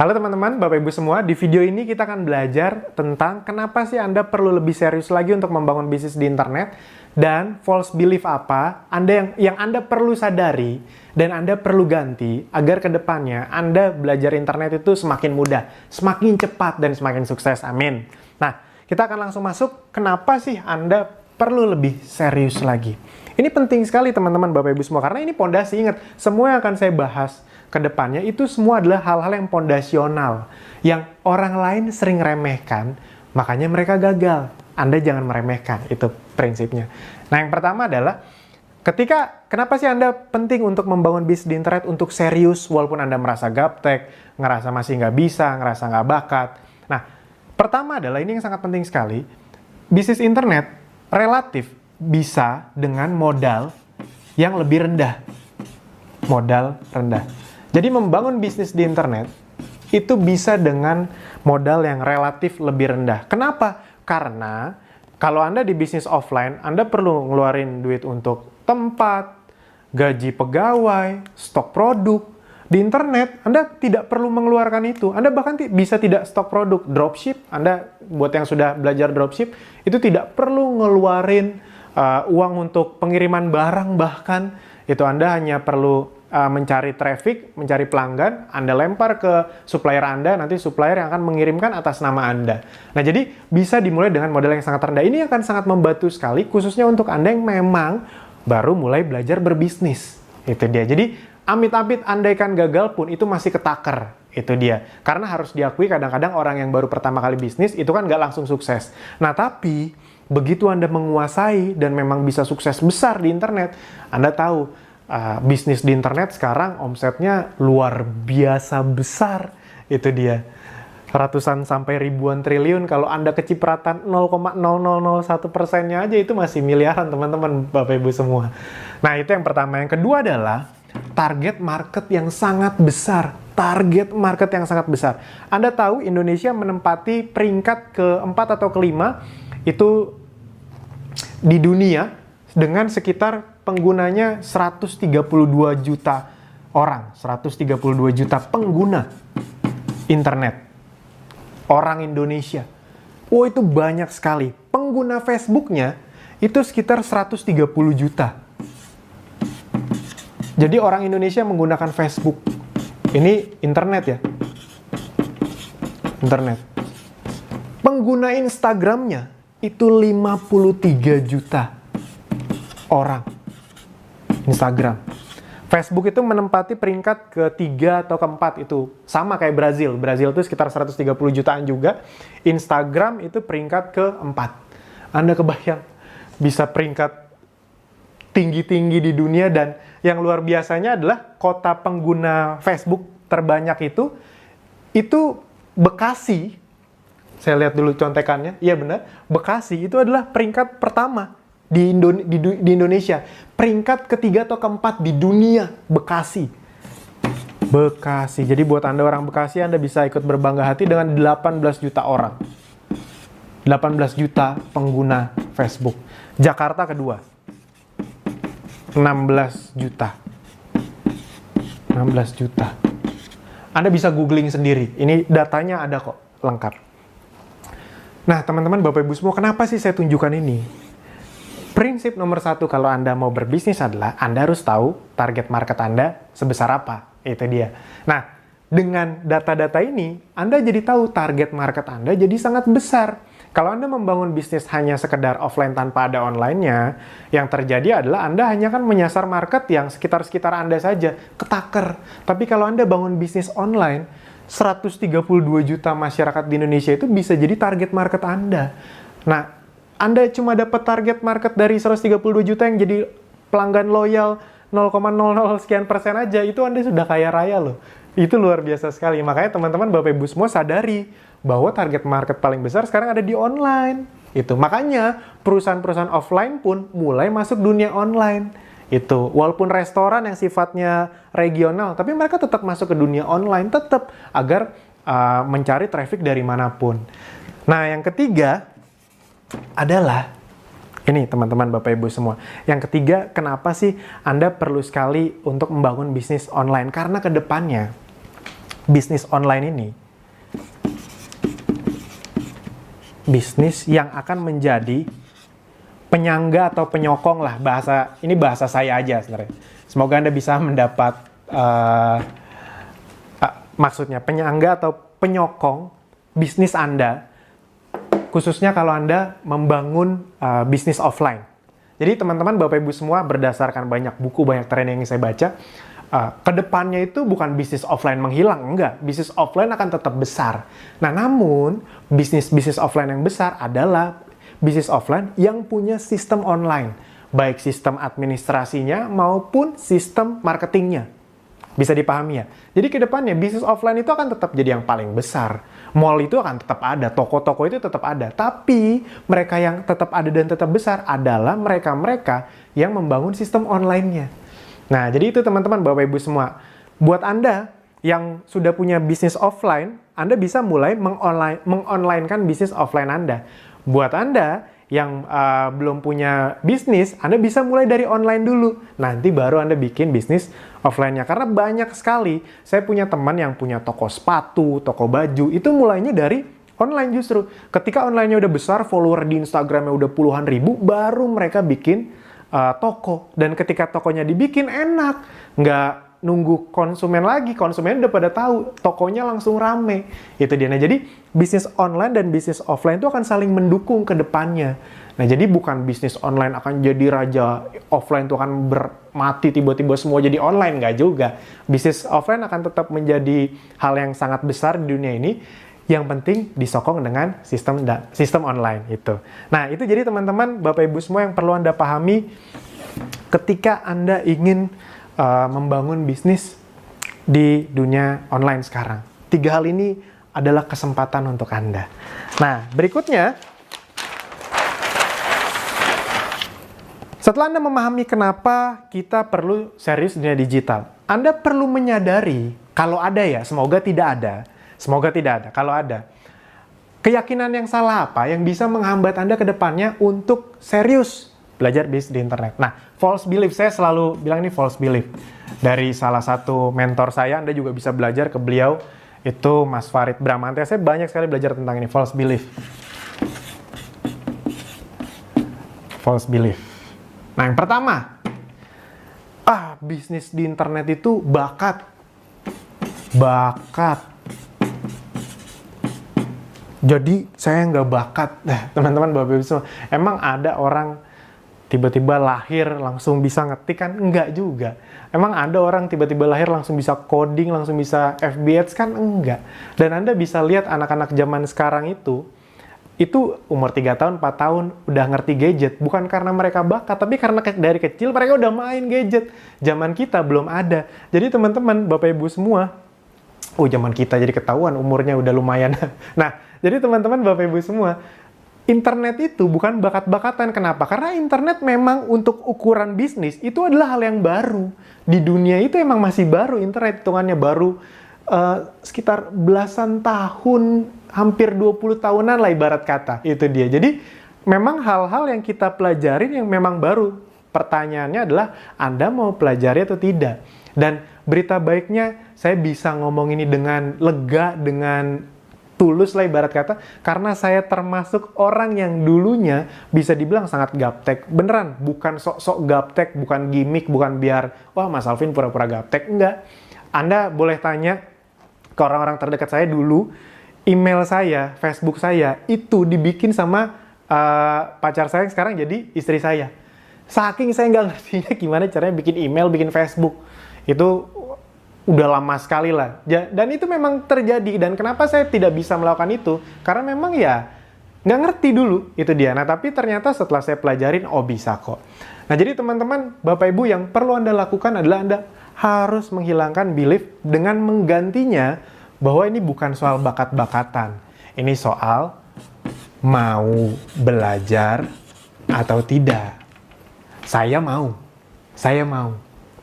Halo teman-teman, Bapak Ibu semua. Di video ini kita akan belajar tentang kenapa sih Anda perlu lebih serius lagi untuk membangun bisnis di internet dan false belief apa yang Anda perlu sadari dan Anda perlu ganti agar kedepannya Anda belajar internet itu semakin mudah, semakin cepat, dan semakin sukses. Amin. Nah, kita akan langsung masuk kenapa sih Anda perlu lebih serius lagi. Ini penting sekali teman-teman Bapak Ibu semua karena ini pondasi. Ingat, semua yang akan saya bahas kedepannya itu semua adalah hal-hal yang pondasional yang orang lain sering remehkan, makanya mereka gagal. Anda jangan meremehkan, itu prinsipnya. Nah, yang pertama adalah kenapa sih Anda penting untuk membangun bisnis di internet untuk serius walaupun Anda merasa gaptek, ngerasa masih nggak bisa, ngerasa nggak bakat. Nah, pertama adalah ini yang sangat penting sekali, bisnis internet relatif bisa dengan modal yang lebih rendah. Modal rendah. Jadi membangun bisnis di internet itu bisa dengan modal yang relatif lebih rendah. Kenapa? Karena kalau Anda di bisnis offline, Anda perlu ngeluarin duit untuk tempat, gaji pegawai, stok produk. Di internet, Anda tidak perlu mengeluarkan itu. Anda bahkan bisa tidak stok produk. Dropship, Anda buat yang sudah belajar dropship, itu tidak perlu ngeluarin uang untuk pengiriman barang bahkan. Itu Anda hanya perlu mencari traffic, mencari pelanggan, Anda lempar ke supplier Anda, nanti supplier yang akan mengirimkan atas nama Anda. Nah, jadi bisa dimulai dengan modal yang sangat rendah. Ini akan sangat membantu sekali, khususnya untuk Anda yang memang baru mulai belajar berbisnis. Itu dia. Jadi, amit-amit andaikan gagal pun, itu masih ketaker. Itu dia. Karena harus diakui kadang-kadang orang yang baru pertama kali bisnis, itu kan nggak langsung sukses. Nah, tapi begitu Anda menguasai dan memang bisa sukses besar di internet, Anda tahu, bisnis di internet sekarang omsetnya luar biasa besar. Itu dia. Ratusan sampai ribuan triliun. Kalau Anda kecipratan 0,0001%-nya aja itu masih miliaran teman-teman Bapak Ibu semua. Nah, itu yang pertama. Yang kedua adalah target market yang sangat besar. Target market yang sangat besar. Anda tahu Indonesia menempati peringkat keempat atau kelima itu di dunia dengan sekitar penggunanya 132 juta orang, 132 juta pengguna internet. Orang Indonesia. Oh, itu banyak sekali. Pengguna Facebooknya itu sekitar 130 juta. Jadi orang Indonesia menggunakan Facebook. Ini internet ya. Internet. Pengguna Instagramnya itu 53 juta orang. Instagram. Facebook itu menempati peringkat ketiga atau keempat, itu sama kayak Brazil. Brazil itu sekitar 130 jutaan juga. Instagram itu peringkat keempat. Anda kebayang bisa peringkat tinggi-tinggi di dunia, dan yang luar biasanya adalah kota pengguna Facebook terbanyak itu Bekasi. Saya lihat dulu contekannya. Iya benar, Bekasi itu adalah peringkat pertama di Indonesia. Peringkat ketiga atau keempat di dunia, Bekasi. Bekasi. Jadi buat Anda orang Bekasi, Anda bisa ikut berbangga hati dengan 18 juta orang. 18 juta pengguna Facebook. Jakarta kedua. 16 juta. 16 juta. Anda bisa googling sendiri. Ini datanya ada kok, lengkap. Nah, teman-teman Bapak Ibu semua, kenapa sih saya tunjukkan ini? Prinsip nomor satu kalau Anda mau berbisnis adalah Anda harus tahu target market Anda sebesar apa. Itu dia. Nah, dengan data-data ini, Anda jadi tahu target market Anda jadi sangat besar. Kalau Anda membangun bisnis hanya sekedar offline tanpa ada online-nya, yang terjadi adalah Anda hanya kan menyasar market yang sekitar-sekitar Anda saja, ketaker. Tapi kalau Anda bangun bisnis online, 132 juta masyarakat di Indonesia itu bisa jadi target market Anda. Nah, Anda cuma dapat target market dari 132 juta yang jadi pelanggan loyal 0,00 sekian persen aja, itu Anda sudah kaya raya loh. Itu luar biasa sekali. Makanya teman-teman Bapak Ibu semua sadari bahwa target market paling besar sekarang ada di online. Itu makanya perusahaan-perusahaan offline pun mulai masuk dunia online. Itu walaupun restoran yang sifatnya regional, tapi mereka tetap masuk ke dunia online, tetap agar mencari traffic dari manapun. Nah, yang ketiga adalah ini teman-teman Bapak Ibu semua. Yang ketiga, kenapa sih Anda perlu sekali untuk membangun bisnis online? Karena kedepannya bisnis online ini, bisnis yang akan menjadi penyangga atau penyokong lah, ini bahasa saya aja sebenarnya. Semoga Anda bisa mendapat maksudnya penyangga atau penyokong bisnis Anda, khususnya kalau Anda membangun bisnis offline. Jadi teman-teman, Bapak Ibu semua, berdasarkan banyak buku, banyak training yang saya baca, kedepannya itu bukan bisnis offline menghilang, enggak. Bisnis offline akan tetap besar. Nah, namun bisnis offline yang besar adalah bisnis offline yang punya sistem online, baik sistem administrasinya maupun sistem marketingnya. Bisa dipahami ya? Jadi kedepannya bisnis offline itu akan tetap jadi yang paling besar. Mall itu akan tetap ada, toko-toko itu tetap ada. Tapi mereka yang tetap ada dan tetap besar adalah mereka-mereka yang membangun sistem online-nya. Nah, jadi itu teman-teman, Bapak Ibu semua. Buat Anda yang sudah punya bisnis offline, Anda bisa mulai mengonlinekan bisnis offline Anda. Buat Anda yang belum punya bisnis, Anda bisa mulai dari online dulu. Nanti baru Anda bikin bisnis offline-nya. Karena banyak sekali, saya punya teman yang punya toko sepatu, toko baju, itu mulainya dari online justru. Ketika online-nya udah besar, follower di Instagram-nya udah puluhan ribu, baru mereka bikin toko. Dan ketika tokonya dibikin, enak. Nggak nunggu konsumen lagi, konsumen udah pada tahu, tokonya langsung rame. Itu dia. Nah, jadi bisnis online dan bisnis offline itu akan saling mendukung ke depannya. Nah, jadi bukan bisnis online akan jadi raja, offline itu akan mati tiba-tiba semua jadi online, nggak juga. Bisnis offline akan tetap menjadi hal yang sangat besar di dunia ini. Yang penting disokong dengan sistem online itu. Nah, itu jadi teman-teman, Bapak Ibu semua yang perlu Anda pahami ketika Anda ingin membangun bisnis di dunia online sekarang. 3 hal ini adalah kesempatan untuk Anda. Nah, berikutnya, setelah Anda memahami kenapa kita perlu serius di dunia digital, Anda perlu menyadari, kalau ada ya, semoga tidak ada, kalau ada, keyakinan yang salah apa yang bisa menghambat Anda ke depannya untuk serius belajar bisnis di internet. Nah, false belief, saya selalu bilang ini false belief. Dari salah satu mentor saya, Anda juga bisa belajar ke beliau, itu Mas Farid Bramantya. Saya banyak sekali belajar tentang ini, false belief. False belief. Nah, yang pertama, bisnis di internet itu bakat. Jadi, saya nggak bakat. Nah, teman-teman, Bapak Ibu semua, emang ada orang tiba-tiba lahir langsung bisa ngetik kan? Enggak juga. Emang ada orang tiba-tiba lahir langsung bisa coding, langsung bisa FB Ads kan? Enggak. Dan Anda bisa lihat anak-anak zaman sekarang itu umur 3 tahun, 4 tahun udah ngerti gadget. Bukan karena mereka bakat, tapi karena dari kecil mereka udah main gadget. Zaman kita belum ada. Jadi teman-teman, Bapak Ibu semua, zaman kita jadi ketahuan umurnya udah lumayan. Nah, jadi teman-teman, Bapak Ibu semua, internet itu bukan bakat-bakatan. Kenapa? Karena internet memang untuk ukuran bisnis itu adalah hal yang baru. Di dunia itu emang masih baru, internet hitungannya baru sekitar belasan tahun, hampir 20 tahunan lah ibarat kata. Itu dia. Jadi memang hal-hal yang kita pelajarin yang memang baru. Pertanyaannya adalah Anda mau pelajari atau tidak? Dan berita baiknya saya bisa ngomong ini dengan lega, dengan tulus lah ibarat kata, karena saya termasuk orang yang dulunya bisa dibilang sangat gaptek. Beneran, bukan sok-sok gaptek, bukan gimmick, bukan biar, wah Mas Alvin pura-pura gaptek. Enggak. Anda boleh tanya ke orang-orang terdekat saya dulu, email saya, Facebook saya, itu dibikin sama pacar saya yang sekarang jadi istri saya. Saking saya nggak ngertinya gimana caranya bikin email, bikin Facebook. Itu udah lama sekali lah. Dan itu memang terjadi. Dan kenapa saya tidak bisa melakukan itu? Karena memang ya nggak ngerti dulu. Itu dia. Nah, tapi ternyata setelah saya pelajarin, bisa kok. Nah, jadi teman-teman, Bapak Ibu, yang perlu Anda lakukan adalah Anda harus menghilangkan belief dengan menggantinya bahwa ini bukan soal bakat-bakatan. Ini soal mau belajar atau tidak. Saya mau.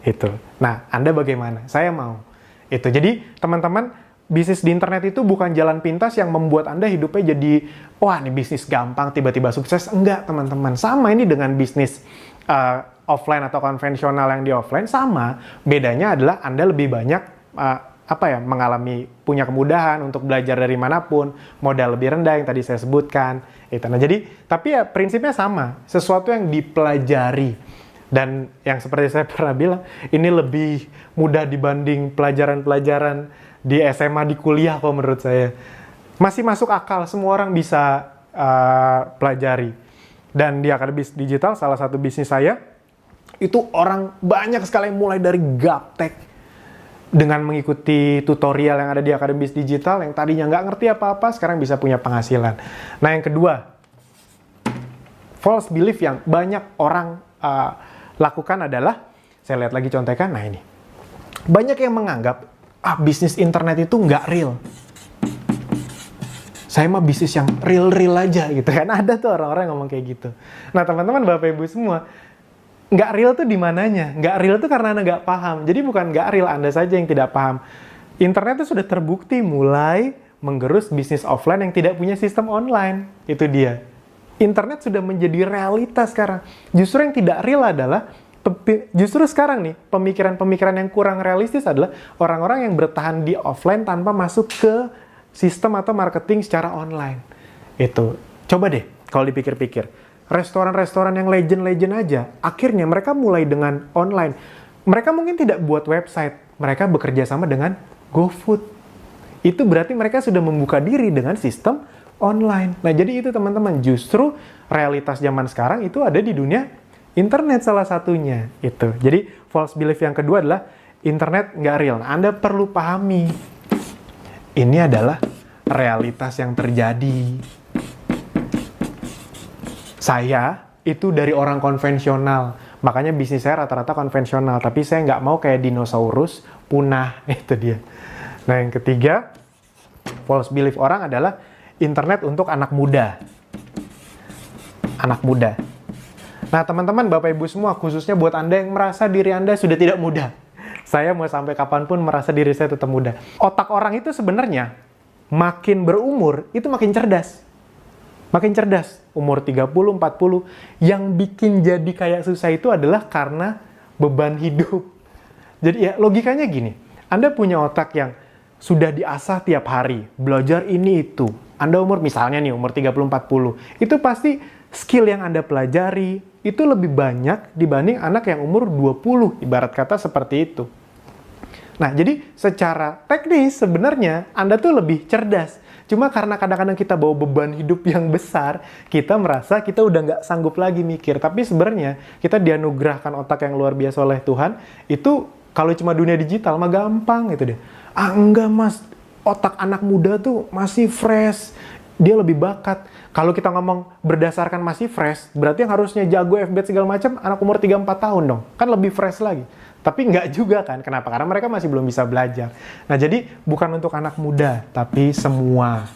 Itu. Nah, Anda bagaimana? Saya mau. Itu. Jadi, teman-teman, bisnis di internet itu bukan jalan pintas yang membuat Anda hidupnya jadi, wah, ini bisnis gampang, tiba-tiba sukses. Enggak, teman-teman. Sama ini dengan bisnis offline atau konvensional yang di offline, sama. Bedanya adalah Anda lebih banyak punya kemudahan untuk belajar dari manapun, modal lebih rendah yang tadi saya sebutkan. Itu. Nah, jadi tapi ya prinsipnya sama, sesuatu yang dipelajari. Dan yang seperti saya pernah bilang, ini lebih mudah dibanding pelajaran-pelajaran di SMA, di kuliah kok menurut saya. Masih masuk akal, semua orang bisa pelajari. Dan di Akademi Digital, salah satu bisnis saya, itu orang banyak sekali mulai dari gaptek, dengan mengikuti tutorial yang ada di Akademi Digital, yang tadinya nggak ngerti apa-apa, sekarang bisa punya penghasilan. Nah, yang kedua, false belief yang banyak orang lakukan adalah, saya lihat lagi contekan, nah ini. Banyak yang menganggap, bisnis internet itu nggak real. Saya mah bisnis yang real-real aja gitu kan. Ada tuh orang-orang yang ngomong kayak gitu. Nah, teman-teman, Bapak Ibu semua, nggak real tuh di mananya? Nggak real tuh karena Anda nggak paham. Jadi bukan nggak real, Anda saja yang tidak paham. Internet itu sudah terbukti mulai menggerus bisnis offline yang tidak punya sistem online. Itu dia. Internet sudah menjadi realitas sekarang. Justru yang tidak real adalah, justru sekarang nih, pemikiran-pemikiran yang kurang realistis adalah orang-orang yang bertahan di offline tanpa masuk ke sistem atau marketing secara online. Itu. Coba deh, kalau dipikir-pikir. Restoran-restoran yang legend-legend aja, akhirnya mereka mulai dengan online. Mereka mungkin tidak buat website, mereka bekerja sama dengan GoFood. Itu berarti mereka sudah membuka diri dengan sistem online. Nah, jadi itu teman-teman, justru realitas zaman sekarang itu ada di dunia internet salah satunya. Itu. Jadi, false belief yang kedua adalah internet nggak real. Nah, Anda perlu pahami, ini adalah realitas yang terjadi. Saya itu dari orang konvensional, makanya bisnis saya rata-rata konvensional, tapi saya nggak mau kayak dinosaurus punah, itu dia. Nah, yang ketiga, false belief orang adalah internet untuk anak muda. Anak muda. Nah, teman-teman, Bapak Ibu semua, khususnya buat Anda yang merasa diri Anda sudah tidak muda. Saya mau sampai kapanpun merasa diri saya tetap muda. Otak orang itu sebenarnya makin berumur, itu makin cerdas. Makin cerdas, umur 30, 40, yang bikin jadi kayak susah itu adalah karena beban hidup. Jadi ya logikanya gini, Anda punya otak yang sudah diasah tiap hari, belajar ini itu. Anda umur misalnya nih, umur 30, 40, itu pasti skill yang Anda pelajari itu lebih banyak dibanding anak yang umur 20, ibarat kata seperti itu. Nah, jadi secara teknis sebenarnya Anda tuh lebih cerdas. Cuma karena kadang-kadang kita bawa beban hidup yang besar, kita merasa kita udah nggak sanggup lagi mikir. Tapi sebenarnya kita dianugerahkan otak yang luar biasa oleh Tuhan, itu kalau cuma dunia digital mah gampang gitu deh. Enggak mas, otak anak muda tuh masih fresh, dia lebih bakat. Kalau kita ngomong berdasarkan masih fresh, berarti yang harusnya jago FB segala macam, anak umur 3-4 tahun dong. Kan lebih fresh lagi. Tapi nggak juga kan, kenapa? Karena mereka masih belum bisa belajar. Nah, jadi bukan untuk anak muda, tapi semua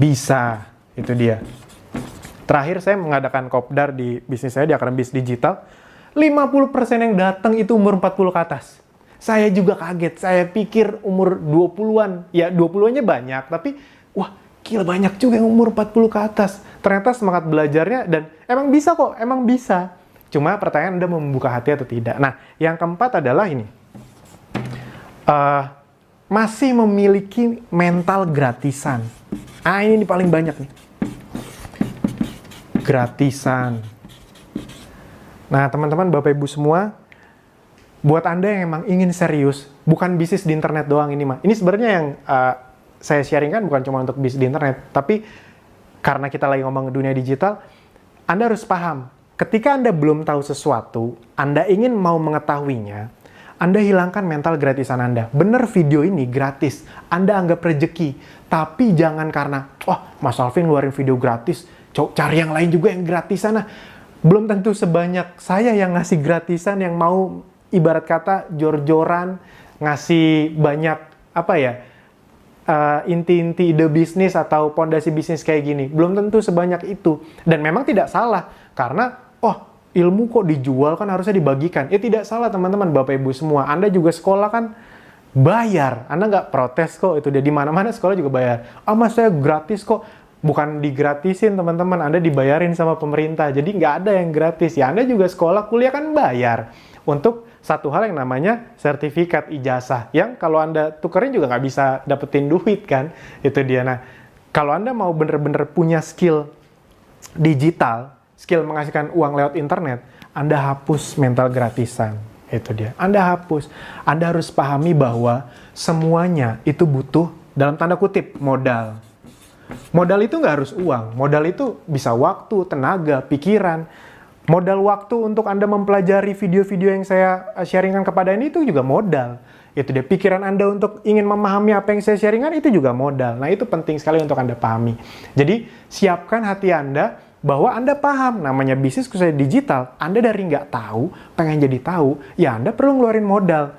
bisa. Itu dia. Terakhir saya mengadakan kopdar di bisnis saya, di Akademi Digital. 50% yang datang itu umur 40 ke atas. Saya juga kaget, saya pikir umur 20-an. Ya, 20-annya banyak, tapi wah, gila banyak juga yang umur 40 ke atas. Ternyata semangat belajarnya, dan emang bisa kok, emang bisa. Cuma pertanyaan Anda mau membuka hati atau tidak. Nah, yang keempat adalah ini. Masih memiliki mental gratisan. Ini paling banyak nih. Gratisan. Nah, teman-teman, Bapak Ibu semua, buat Anda yang emang ingin serius, bukan bisnis di internet doang ini mah. Ini sebenarnya yang saya sharingkan bukan cuma untuk bisnis di internet, tapi karena kita lagi ngomong dunia digital, Anda harus paham. Ketika Anda belum tahu sesuatu, Anda ingin mau mengetahuinya, Anda hilangkan mental gratisan Anda. Bener, video ini gratis, Anda anggap rezeki. Tapi jangan karena, Mas Alvin ngeluarin video gratis, cari yang lain juga yang gratisan. Nah, belum tentu sebanyak saya yang ngasih gratisan, yang mau ibarat kata jor-joran, ngasih banyak, inti-inti ide bisnis atau pondasi bisnis kayak gini. Belum tentu sebanyak itu. Dan memang tidak salah, karena ilmu kok dijual, kan harusnya dibagikan. Ya tidak salah teman-teman, Bapak Ibu semua. Anda juga sekolah kan bayar. Anda nggak protes kok, itu dia. Di mana-mana sekolah juga bayar. Mas saya gratis kok. Bukan digratisin teman-teman, Anda dibayarin sama pemerintah. Jadi nggak ada yang gratis. Ya Anda juga sekolah, kuliah kan bayar. Untuk satu hal yang namanya sertifikat ijazah, yang kalau Anda tukerin juga nggak bisa dapetin duit kan, itu dia. Nah, kalau Anda mau bener-bener punya skill digital, skill menghasilkan uang lewat internet, Anda hapus mental gratisan. Itu dia. Anda hapus. Anda harus pahami bahwa semuanya itu butuh, dalam tanda kutip, modal. Modal itu nggak harus uang. Modal itu bisa waktu, tenaga, pikiran. Modal waktu untuk Anda mempelajari video-video yang saya sharingkan kepada ini itu juga modal. Itu dia. Pikiran Anda untuk ingin memahami apa yang saya sharingkan itu juga modal. Nah, itu penting sekali untuk Anda pahami. Jadi, siapkan hati Anda bahwa Anda paham namanya bisnis khususnya digital. Anda dari nggak tahu, pengen jadi tahu, ya Anda perlu ngeluarin modal.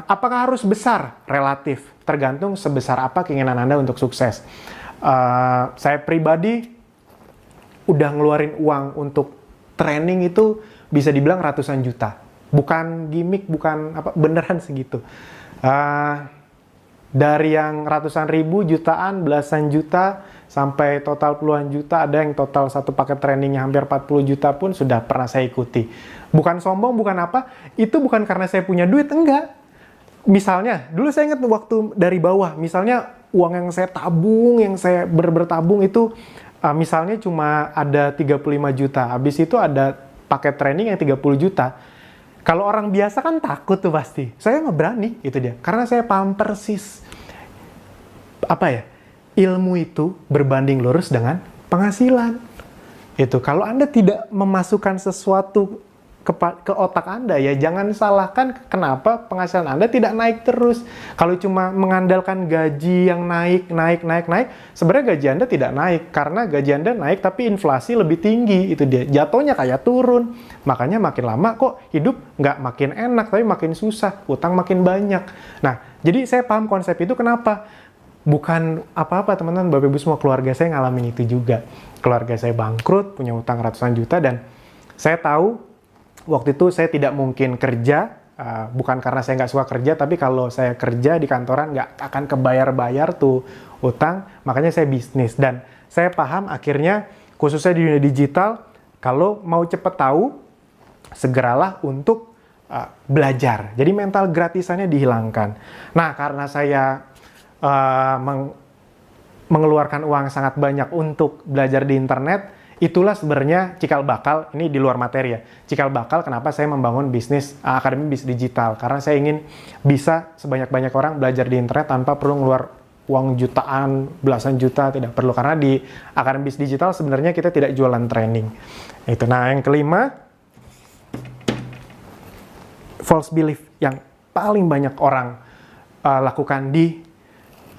Apakah harus besar? Relatif. Tergantung sebesar apa keinginan Anda untuk sukses. Saya pribadi udah ngeluarin uang untuk training itu bisa dibilang ratusan juta. Bukan gimmick, bukan apa, beneran segitu. Dari yang ratusan ribu, jutaan, belasan juta, sampai total puluhan juta, ada yang total satu paket trainingnya hampir 40 juta pun sudah pernah saya ikuti. Bukan sombong, bukan apa, itu bukan karena saya punya duit, enggak. Misalnya, dulu saya ingat waktu dari bawah, misalnya uang yang saya tabung, yang saya bertabung itu, misalnya cuma ada 35 juta, habis itu ada paket training yang 30 juta. Kalau orang biasa kan takut tuh pasti. Saya nggak berani, itu dia. Karena saya paham persis. Apa ya? Ilmu itu berbanding lurus dengan penghasilan. Itu. Kalau Anda tidak memasukkan sesuatu ke otak Anda, ya jangan salahkan kenapa penghasilan Anda tidak naik terus. Kalau cuma mengandalkan gaji yang naik, sebenarnya gaji Anda tidak naik. Karena gaji Anda naik, tapi inflasi lebih tinggi. Itu dia. Jatuhnya kayak turun. Makanya makin lama kok hidup nggak makin enak, tapi makin susah. Utang makin banyak. Nah, jadi saya paham konsep itu kenapa. Bukan apa-apa teman-teman, Bapak Ibu semua, keluarga saya ngalamin itu juga. Keluarga saya bangkrut, punya utang ratusan juta, dan saya tahu waktu itu saya tidak mungkin kerja, bukan karena saya nggak suka kerja, tapi kalau saya kerja di kantoran nggak akan kebayar-bayar tuh utang, makanya saya bisnis. Dan saya paham akhirnya, khususnya di dunia digital, kalau mau cepet tahu, segeralah untuk belajar. Jadi mental gratisannya dihilangkan. Nah, karena saya mengeluarkan uang sangat banyak untuk belajar di internet, itulah sebenarnya cikal bakal, ini di luar materi ya, cikal bakal kenapa saya membangun bisnis Akademi Bisnis Digital, karena saya ingin bisa sebanyak-banyak orang belajar di internet tanpa perlu ngeluar uang jutaan, belasan juta, tidak perlu, karena di Akademi Bisnis Digital sebenarnya kita tidak jualan training. Itu. Nah, yang kelima, false belief yang paling banyak orang lakukan di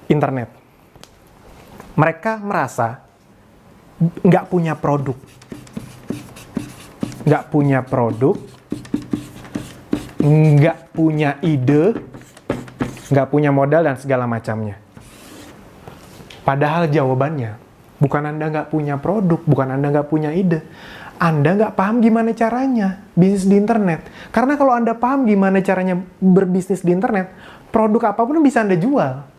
internet. Mereka merasa nggak punya produk, nggak punya ide, nggak punya modal, dan segala macamnya. Padahal jawabannya, bukan Anda nggak punya produk, bukan Anda nggak punya ide. Anda nggak paham gimana caranya bisnis di internet. Karena kalau Anda paham gimana caranya berbisnis di internet, produk apapun bisa Anda jual.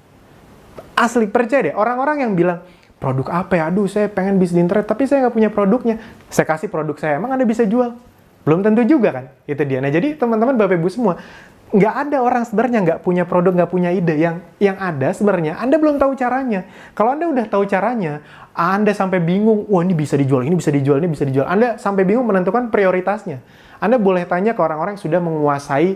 Asli, percaya deh, orang-orang yang bilang, produk apa ya? Aduh, saya pengen bisnis di internet, tapi saya nggak punya produknya. Saya kasih produk saya, emang Anda bisa jual? Belum tentu juga kan? Itu dia. Nah, jadi teman-teman, Bapak Ibu semua, nggak ada orang sebenarnya nggak punya produk, nggak punya ide. Yang ada sebenarnya, Anda belum tahu caranya. Kalau Anda udah tahu caranya, Anda sampai bingung, wah ini bisa dijual, ini bisa dijual, ini bisa dijual. Anda sampai bingung menentukan prioritasnya. Anda boleh tanya ke orang-orang yang sudah menguasai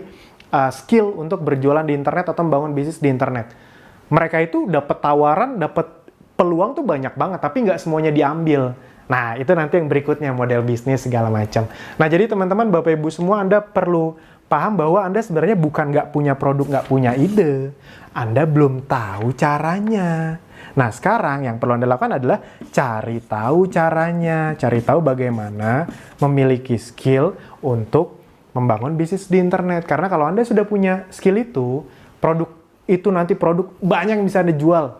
skill untuk berjualan di internet atau membangun bisnis di internet. Mereka itu dapat tawaran, dapat peluang tuh banyak banget, tapi nggak semuanya diambil. Nah, itu nanti yang berikutnya, model bisnis segala macam. Nah, jadi teman-teman, Bapak Ibu semua, Anda perlu paham bahwa Anda sebenarnya bukan nggak punya produk, nggak punya ide. Anda belum tahu caranya. Nah, sekarang yang perlu Anda lakukan adalah cari tahu caranya, cari tahu bagaimana memiliki skill untuk membangun bisnis di internet. Karena kalau Anda sudah punya skill itu, produk itu nanti produk banyak yang bisa Anda jual.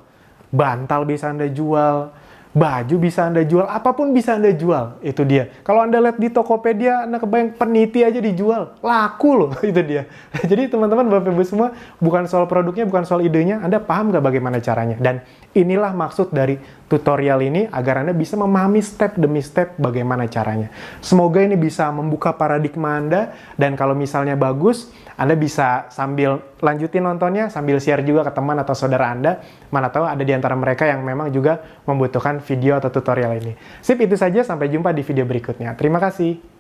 Bantal bisa Anda jual, Baju bisa Anda jual, apapun bisa Anda jual. Itu dia. Kalau Anda lihat di Tokopedia, Anda kebayang peniti aja dijual. Laku loh, itu dia. Jadi teman-teman, Bapak Ibu semua, bukan soal produknya, bukan soal idenya. Anda paham nggak bagaimana caranya? Dan inilah maksud dari tutorial ini, agar Anda bisa memahami step demi step bagaimana caranya. Semoga ini bisa membuka paradigma Anda, dan kalau misalnya bagus, Anda bisa sambil lanjutin nontonnya, sambil share juga ke teman atau saudara Anda. Mana tahu ada di antara mereka yang memang juga membutuhkan video atau tutorial ini. Sip, itu saja. Sampai jumpa di video berikutnya. Terima kasih.